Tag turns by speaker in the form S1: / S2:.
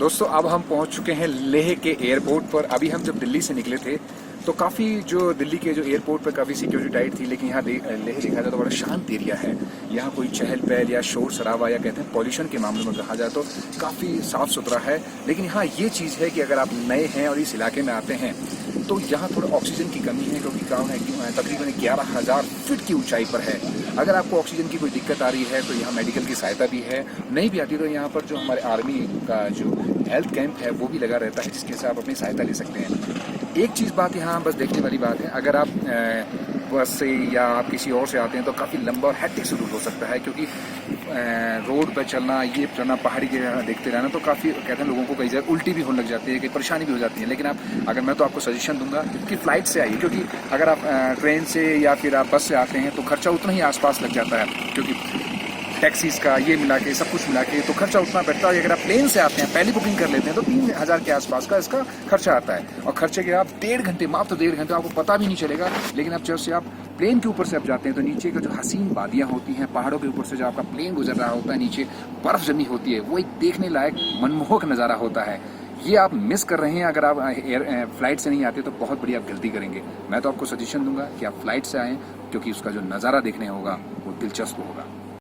S1: दोस्तों अब हम पहुंच चुके हैं लेह के एयरपोर्ट पर। अभी हम जब दिल्ली से निकले थे तो काफ़ी जो दिल्ली के जो एयरपोर्ट पर काफ़ी सिक्योरिटी टाइट थी, लेकिन यहाँ लेह देखा जाए तो बड़ा शांत एरिया है। यहाँ कोई चहल पहल या शोर शराबा या कहते हैं पॉल्यूशन के मामले में कहा जाए तो काफ़ी साफ़ सुथरा है। लेकिन यहाँ ये चीज़ है कि अगर आप नए हैं और इस इलाके में आते हैं तो यहाँ थोड़ा ऑक्सीजन की कमी है, क्योंकि गाँव है कि तकरीबन 11,000 फीट की ऊंचाई पर है। अगर आपको ऑक्सीजन की कोई दिक्कत आ रही है तो यहाँ मेडिकल की सहायता भी है। नहीं भी आती तो यहाँ पर जो हमारे आर्मी का जो हेल्थ कैंप है वो भी लगा रहता है, जिसके से आप अपनी सहायता ले सकते हैं। एक चीज़ बात यहाँ बस देखने वाली बात है, अगर आप बस से या आप किसी और से आते हैं तो काफ़ी लंबा और हैट्रिक शेड्यूल हो सकता है, क्योंकि रोड पर चलना, ये चलना, पहाड़ी के देखते रहना तो काफ़ी कहते हैं लोगों को कई जगह उल्टी भी होने लग जाती है, कई परेशानी भी हो जाती है। लेकिन अगर मैं तो आपको सजेशन दूंगा कि फ़्लाइट से आइए, क्योंकि अगर आप ट्रेन से या फिर आप बस से आते हैं तो खर्चा उतना ही आसपास लग जाता है, क्योंकि टैक्सीज का ये मिला के सब कुछ मिला के तो खर्चा उतना पड़ता है। अगर आप प्लेन से आते हैं, पहली बुकिंग कर लेते हैं तो 3,000 के आसपास का इसका खर्चा आता है। और खर्चे के आप 1.5 घंटे, मात्र 1.5 घंटे आपको पता भी नहीं चलेगा। लेकिन अब जब से आप प्लेन के ऊपर से आप जाते हैं तो नीचे का जो हसीन वादियाँ होती हैं, पहाड़ों के ऊपर से जो आपका प्लेन गुजर रहा होता है, नीचे बर्फ़ जमी होती है, वो एक देखने लायक मनमोहक नज़ारा होता है। ये आप मिस कर रहे हैं अगर आप फ्लाइट से नहीं आते तो बहुत बड़ी आप गलती करेंगे। मैं तो आपको सजेशन दूंगा कि आप फ्लाइट से आएँ, क्योंकि उसका जो नज़ारा देखने होगा वो दिलचस्प होगा।